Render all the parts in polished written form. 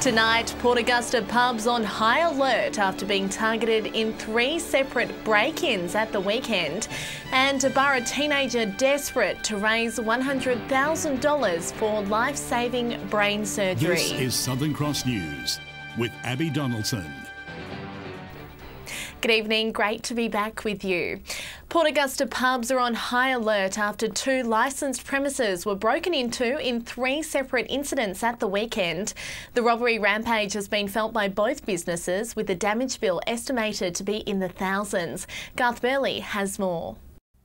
Tonight, Port Augusta pubs on high alert after being targeted in 3 separate break-ins at the weekend. And a Barra teenager desperate to raise $100,000 for life-saving brain surgery. This is Southern Cross News with Abby Donaldson. Good evening, great to be back with you. Port Augusta pubs are on high alert after 2 licensed premises were broken into in 3 separate incidents at the weekend. The robbery rampage has been felt by both businesses, with the damage bill estimated to be in the thousands. Garth Burley has more.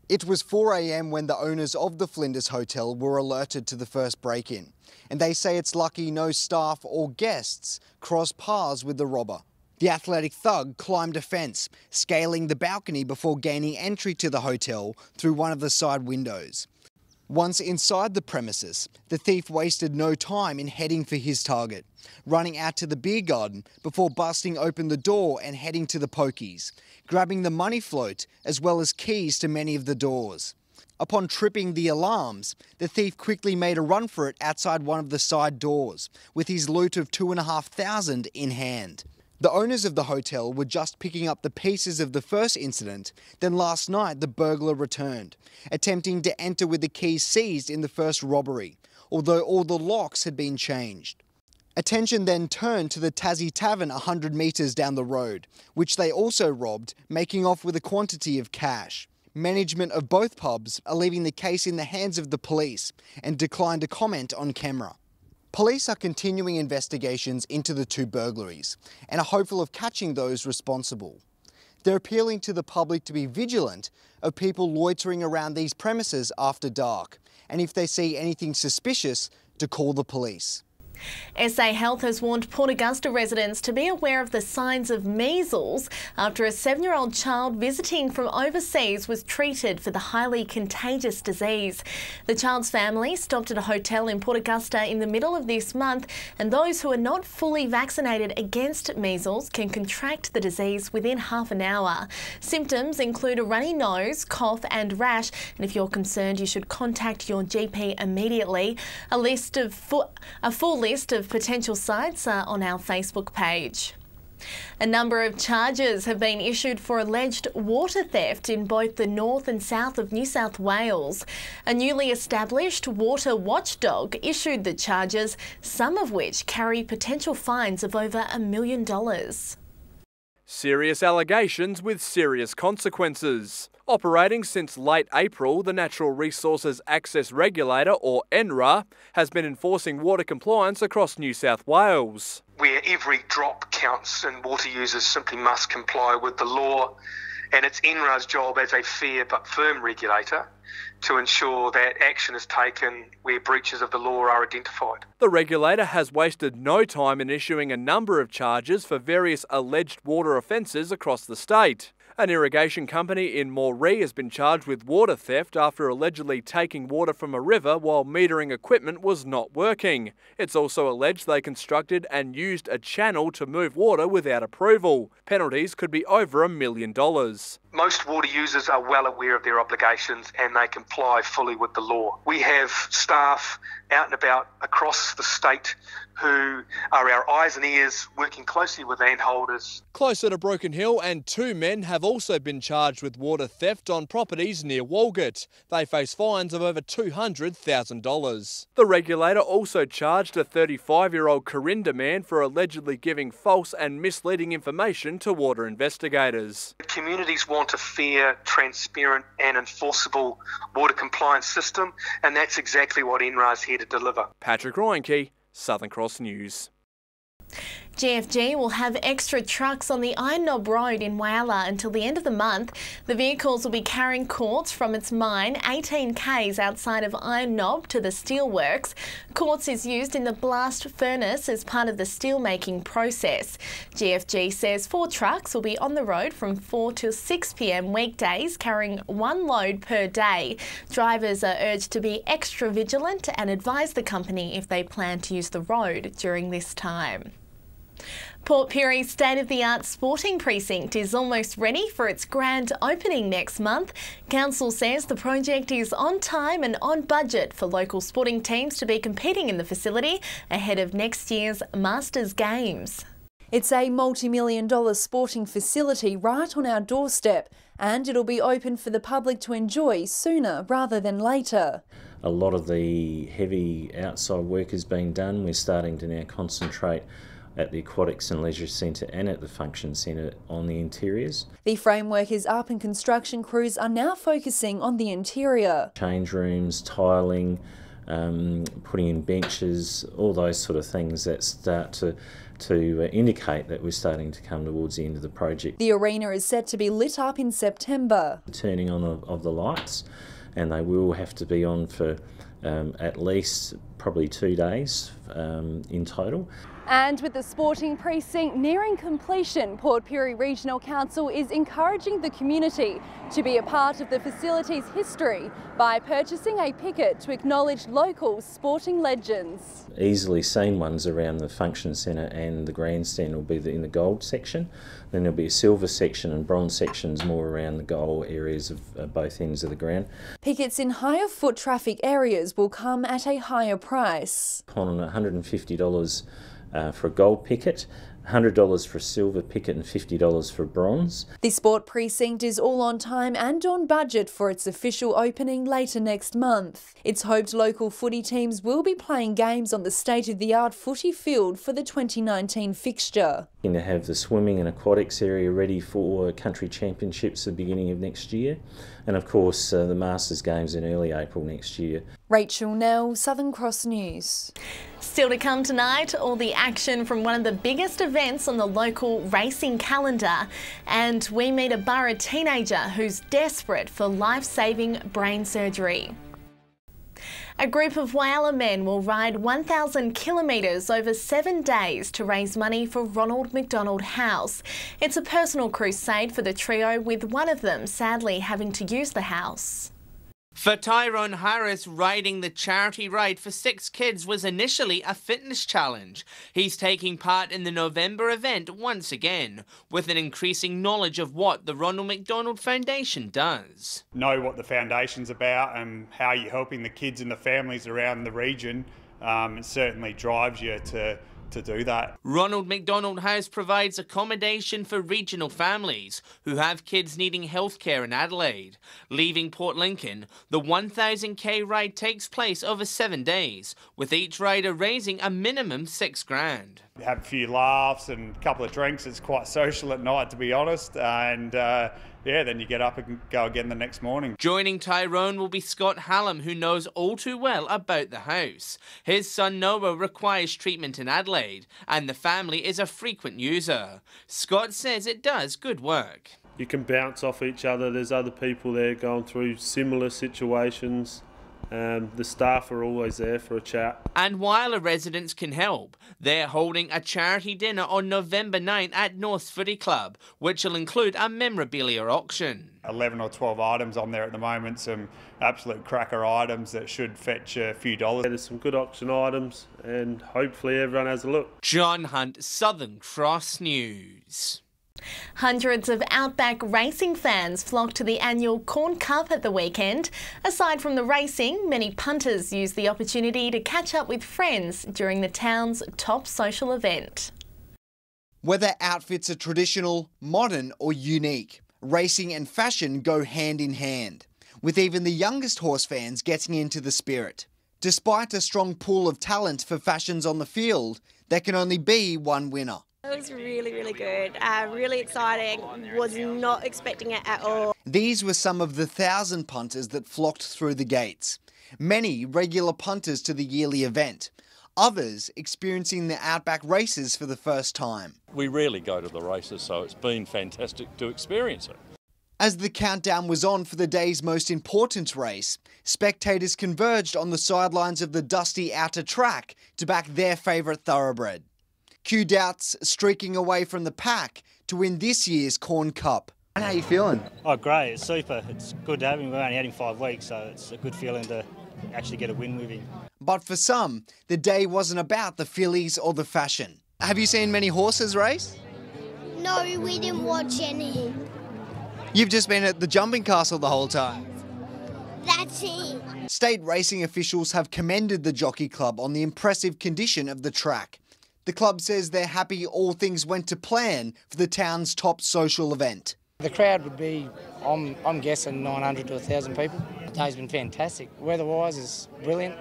It was 4 a.m. when the owners of the Flinders Hotel were alerted to the first break-in, and they say it's lucky no staff or guests crossed paths with the robber. The athletic thug climbed a fence, scaling the balcony before gaining entry to the hotel through one of the side windows. Once inside the premises, the thief wasted no time in heading for his target, running out to the beer garden before busting open the door and heading to the pokies, grabbing the money float as well as keys to many of the doors. Upon tripping the alarms, the thief quickly made a run for it outside one of the side doors, with his loot of $2,500 in hand. The owners of the hotel were just picking up the pieces of the first incident, then last night the burglar returned, attempting to enter with the keys seized in the first robbery, although all the locks had been changed. Attention then turned to the Tassie Tavern 100 metres down the road, which they also robbed, making off with a quantity of cash. Management of both pubs are leaving the case in the hands of the police and declined to comment on camera. Police are continuing investigations into the 2 burglaries and are hopeful of catching those responsible. They're appealing to the public to be vigilant of people loitering around these premises after dark, and if they see anything suspicious, to call the police. SA Health has warned Port Augusta residents to be aware of the signs of measles after a 7-year-old child visiting from overseas was treated for the highly contagious disease. The child's family stopped at a hotel in Port Augusta in the middle of this month, and those who are not fully vaccinated against measles can contract the disease within half an hour. Symptoms include a runny nose, cough and rash, and if you're concerned, you should contact your GP immediately. A full list of potential sites are on our Facebook page. A number of charges have been issued for alleged water theft in both the north and south of New South Wales. A newly established water watchdog issued the charges, some of which carry potential fines of over $1 million. Serious allegations with serious consequences. Operating since late April, the Natural Resources Access Regulator, or NRA, has been enforcing water compliance across New South Wales. Where every drop counts and water users simply must comply with the law, and it's NRA's job as a fair but firm regulator to ensure that action is taken where breaches of the law are identified. The regulator has wasted no time in issuing a number of charges for various alleged water offences across the state. An irrigation company in Moree has been charged with water theft after allegedly taking water from a river while metering equipment was not working. It's also alleged they constructed and used a channel to move water without approval. Penalties could be over $1 million. Most water users are well aware of their obligations and they comply fully with the law. We have staff out and about across the state who are our eyes and ears, working closely with landholders. Closer to Broken Hill, and 2 men have also been charged with water theft on properties near Walgett. They face fines of over $200,000. The regulator also charged a 35-year-old Corinda man for allegedly giving false and misleading information to water investigators. Communities want a fair, transparent and enforceable water compliance system, and that's exactly what NRA is here to deliver. Patrick Reinke, Southern Cross News. GFG will have extra trucks on the Iron Knob Road in Whyalla until the end of the month. The vehicles will be carrying quartz from its mine 18 k's outside of Iron Knob to the steelworks. Quartz is used in the blast furnace as part of the steel making process. GFG says 4 trucks will be on the road from 4 till 6 p.m. weekdays, carrying 1 load per day. Drivers are urged to be extra vigilant and advise the company if they plan to use the road during this time. Port Pirie's state-of-the-art sporting precinct is almost ready for its grand opening next month. Council says the project is on time and on budget for local sporting teams to be competing in the facility ahead of next year's Masters Games. It's a multi-million-dollar sporting facility right on our doorstep, and it'll be open for the public to enjoy sooner rather than later. A lot of the heavy outside work is being done. We're starting to now concentrate at the Aquatics and Leisure Centre and at the Function Centre on the interiors. The framework is up and construction crews are now focusing on the interior. Change rooms, tiling, putting in benches, all those sort of things that start to indicate that we're starting to come towards the end of the project. The arena is set to be lit up in September. The turning on of the lights, and they will have to be on for at least probably 2 days in total. And with the sporting precinct nearing completion, Port Pirie Regional Council is encouraging the community to be a part of the facility's history by purchasing a picket to acknowledge local sporting legends. Easily seen ones around the Function Centre and the grandstand will be in the gold section. Then there'll be a silver section and bronze sections more around the goal areas of both ends of the ground. Pickets in higher foot traffic areas will come at a higher price. On $150 for a gold picket, $100 for a silver picket and $50 for bronze. The sport precinct is all on time and on budget for its official opening later next month. It's hoped local footy teams will be playing games on the state-of-the-art footy field for the 2019 fixture. To have the swimming and aquatics area ready for country championships at the beginning of next year, and of course the Masters Games in early April next year. Rachel Nell, Southern Cross News. Still to come tonight, all the action from one of the biggest events on the local racing calendar, and we meet a Burra teenager who's desperate for life-saving brain surgery. A group of Whyalla men will ride 1,000 kilometres over 7 days to raise money for Ronald McDonald House. It's a personal crusade for the trio, with one of them sadly having to use the house. For Tyrone Harris, riding the charity ride for 6 kids was initially a fitness challenge. He's taking part in the November event once again, with an increasing knowledge of what the Ronald McDonald Foundation does. Know what the foundation's about and how you're helping the kids and the families around the region. It certainly drives you to do that. Ronald McDonald House provides accommodation for regional families who have kids needing healthcare in Adelaide. Leaving Port Lincoln, the 1,000k ride takes place over 7 days, with each rider raising a minimum $6,000. Have a few laughs and a couple of drinks. It's quite social at night, to be honest, and yeah, then you get up and go again the next morning. Joining Tyrone will be Scott Hallam, who knows all too well about the house. His son Noah requires treatment in Adelaide, and the family is a frequent user. Scott says it does good work. You can bounce off each other. There's other people there going through similar situations. The staff are always there for a chat. And Whyalla residents can help. They're holding a charity dinner on November 9 at North Footy Club, which will include a memorabilia auction. 11 or 12 items on there at the moment, some absolute cracker items that should fetch a few dollars. There's some good auction items and hopefully everyone has a look. John Hunt, Southern Cross News. Hundreds of Outback racing fans flocked to the annual Corn Cup at the weekend. Aside from the racing, many punters used the opportunity to catch up with friends during the town's top social event. Whether outfits are traditional, modern or unique, racing and fashion go hand in hand, with even the youngest horse fans getting into the spirit. Despite a strong pool of talent for fashions on the field, there can only be one winner. It was really, really good. Really exciting. Was not expecting it at all. These were some of the 1,000 punters that flocked through the gates. Many regular punters to the yearly event. Others experiencing the Outback races for the first time. We rarely go to the races, so it's been fantastic to experience it. As the countdown was on for the day's most important race, spectators converged on the sidelines of the dusty outer track to back their favourite thoroughbred. Q Doubts streaking away from the pack to win this year's Corn Cup. How are you feeling? Oh, great. It's super. It's good to have him. We've only had him 5 weeks, so it's a good feeling to actually get a win with him. But for some, the day wasn't about the fillies or the fashion. Have you seen many horses race? No, we didn't watch any. You've just been at the jumping castle the whole time. That's it. State racing officials have commended the Jockey Club on the impressive condition of the track. The club says they're happy all things went to plan for the town's top social event. The crowd would be, I'm guessing, 900 to 1,000 people. The day's been fantastic. Weather-wise is brilliant.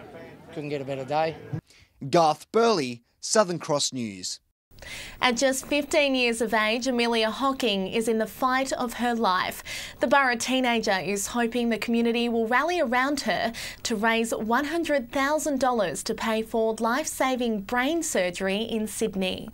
Couldn't get a better day. Garth Burley, Southern Cross News. At just 15 years of age, Amelia Hocking is in the fight of her life. The Borough teenager is hoping the community will rally around her to raise $100,000 to pay for life-saving brain surgery in Sydney.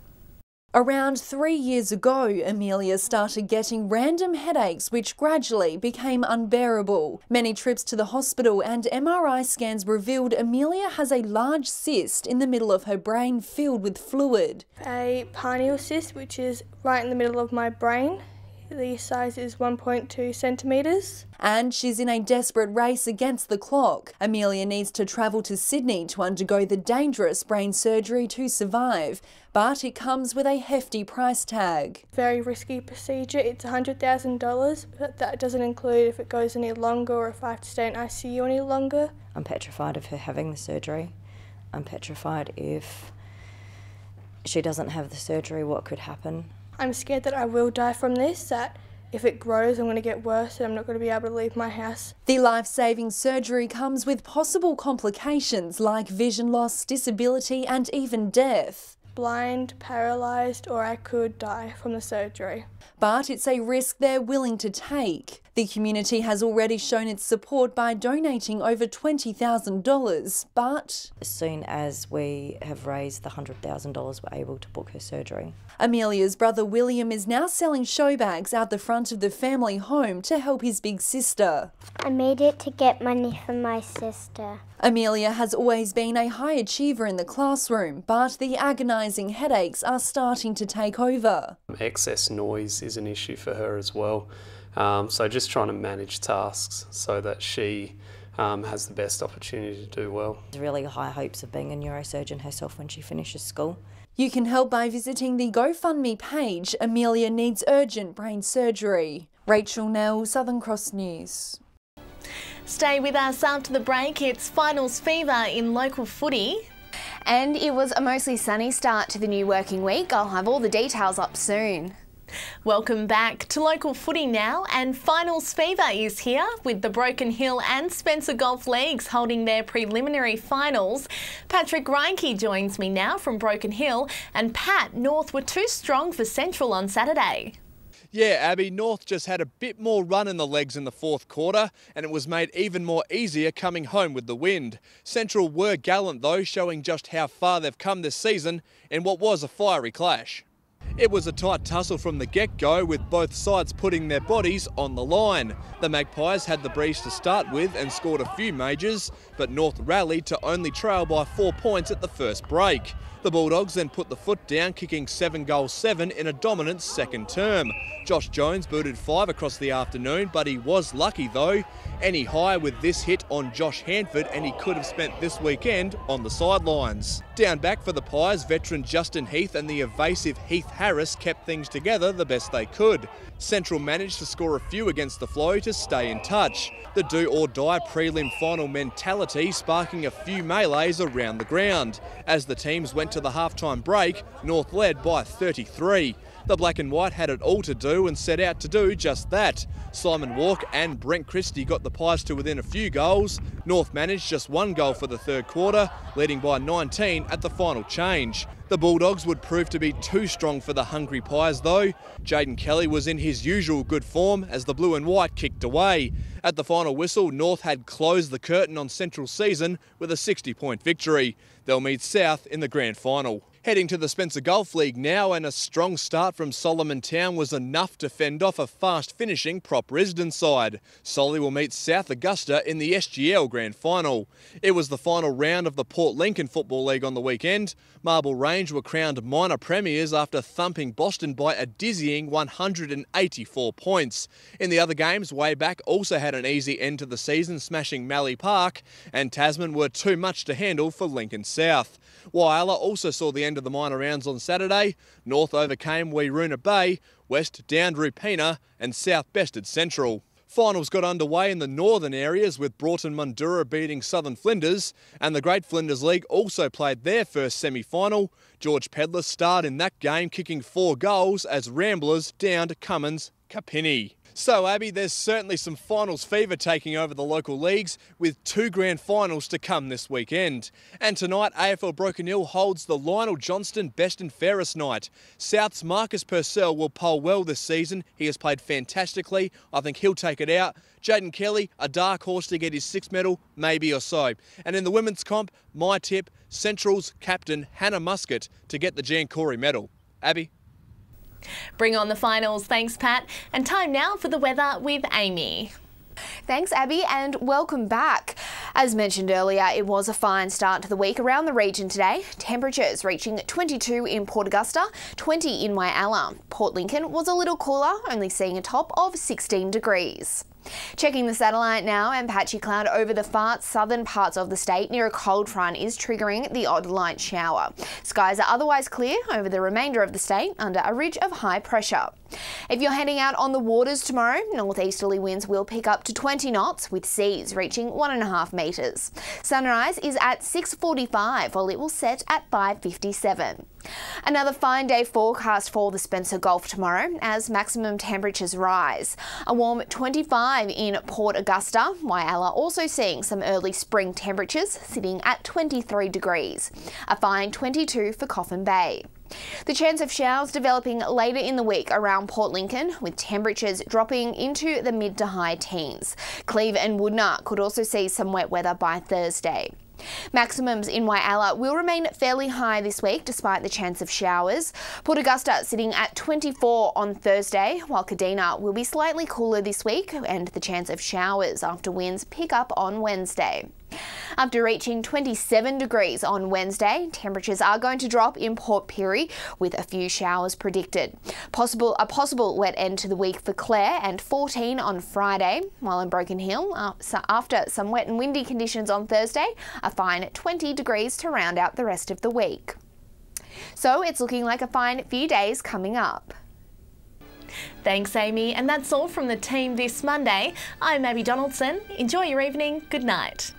Around 3 years ago, Amelia started getting random headaches which gradually became unbearable. Many trips to the hospital and MRI scans revealed Amelia has a large cyst in the middle of her brain filled with fluid. A pineal cyst, which is right in the middle of my brain. The size is 1.2 centimetres. And she's in a desperate race against the clock. Amelia needs to travel to Sydney to undergo the dangerous brain surgery to survive, but it comes with a hefty price tag. Very risky procedure. It's $100,000, but that doesn't include if it goes any longer or if I have to stay in ICU any longer. I'm petrified of her having the surgery. I'm petrified if she doesn't have the surgery, what could happen. I'm scared that I will die from this, that if it grows I'm going to get worse and I'm not going to be able to leave my house. The life-saving surgery comes with possible complications like vision loss, disability and even death. Blind, paralysed, or I could die from the surgery. But it's a risk they're willing to take. The community has already shown its support by donating over $20,000, but as soon as we have raised the $100,000, we're able to book her surgery. Amelia's brother William is now selling show bags out the front of the family home to help his big sister. I made it to get money for my sister. Amelia has always been a high achiever in the classroom, but the agonising headaches are starting to take over. Excess noise is an issue for her as well. So just trying to manage tasks so that she has the best opportunity to do well. There's really high hopes of being a neurosurgeon herself when she finishes school. You can help by visiting the GoFundMe page. Amelia needs urgent brain surgery. Rachel Nell, Southern Cross News. Stay with us after the break. It's finals fever in local footy. And it was a mostly sunny start to the new working week. I'll have all the details up soon. Welcome back to local footy now, and finals fever is here with the Broken Hill and Spencer Golf Leagues holding their preliminary finals. Patrick Reinke joins me now from Broken Hill, and Pat, North were too strong for Central on Saturday. Yeah, Abby, North just had a bit more run in the legs in the fourth quarter, and it was made even more easier coming home with the wind. Central were gallant though, showing just how far they've come this season in what was a fiery clash. It was a tight tussle from the get-go, with both sides putting their bodies on the line. The Magpies had the breeze to start with and scored a few majors, but North rallied to only trail by 4 points at the first break. The Bulldogs then put the foot down, kicking 7-7 in a dominant second term. Josh Jones booted 5 across the afternoon, but he was lucky though. Any higher with this hit on Josh Hanford, and he could have spent this weekend on the sidelines. Down back for the Pies, veteran Justin Heath and the evasive Heath Harris kept things together the best they could. Central managed to score a few against the flow to stay in touch. The do-or-die prelim final mentality sparking a few melees around the ground. As the teams went to the halftime break, North led by 33. The Black and White had it all to do and set out to do just that. Simon Walk and Brent Christie got the Pies to within a few goals. North managed just 1 goal for the third quarter, leading by 19 at the final change. The Bulldogs would prove to be too strong for the hungry Pies though. Jaden Kelly was in his usual good form as the Blue and White kicked away. At the final whistle, North had closed the curtain on Central's season with a 60-point victory. They'll meet South in the grand final. Heading to the Spencer Golf League now, and a strong start from Solomon Town was enough to fend off a fast-finishing Prop Risdon side. Solly will meet South Augusta in the SGL Grand Final. It was the final round of the Port Lincoln Football League on the weekend. Marble Range were crowned minor premiers after thumping Boston by a dizzying 184 points. In the other games, Wayback also had an easy end to the season, smashing Mallee Park, and Tasman were too much to handle for Lincoln South. Whyalla also saw the end of the minor rounds on Saturday. North overcame Weeroona Bay, West downed Rupina and South bested Central. Finals got underway in the northern areas with Broughton Mundura beating Southern Flinders, and the Great Flinders League also played their first semi-final. George Pedler starred in that game, kicking 4 goals as Ramblers downed Cummins Kapini. So, Abby, there's certainly some finals fever taking over the local leagues, with 2 grand finals to come this weekend. And tonight, AFL Broken Hill holds the Lionel Johnston Best and Fairest night. South's Marcus Purcell will poll well this season. He has played fantastically. I think he'll take it out. Jaden Kelly, a dark horse to get his 6th medal, maybe or so. And in the women's comp, my tip, Central's captain Hannah Muscat to get the Jean Corey medal. Abby? Bring on the finals. Thanks, Pat. And time now for the weather with Amy. Thanks, Abby, and welcome back. As mentioned earlier, it was a fine start to the week around the region today. Temperatures reaching 22 in Port Augusta, 20 in Whyalla. Port Lincoln was a little cooler, only seeing a top of 16 degrees. Checking the satellite now, and patchy cloud over the far southern parts of the state near a cold front is triggering the odd light shower. Skies are otherwise clear over the remainder of the state under a ridge of high pressure. If you're heading out on the waters tomorrow, northeasterly winds will pick up to 20 knots with seas reaching 1.5 metres. Sunrise is at 6:45 while it will set at 5:57. Another fine day forecast for the Spencer Gulf tomorrow as maximum temperatures rise. A warm 25 in Port Augusta, Whyalla also seeing some early spring temperatures sitting at 23 degrees. A fine 22 for Coffin Bay. The chance of showers developing later in the week around Port Lincoln, with temperatures dropping into the mid to high teens. Cleve and Woodnut could also see some wet weather by Thursday. Maximums in Whyalla will remain fairly high this week despite the chance of showers. Port Augusta sitting at 24 on Thursday, while Kadina will be slightly cooler this week and the chance of showers after winds pick up on Wednesday. After reaching 27 degrees on Wednesday, temperatures are going to drop in Port Pirie with a few showers predicted. A possible wet end to the week for Clare and 14 on Friday, while in Broken Hill, after some wet and windy conditions on Thursday, a fine 20 degrees to round out the rest of the week. So it's looking like a fine few days coming up. Thanks, Amy. And that's all from the team this Monday. I'm Abby Donaldson. Enjoy your evening. Good night.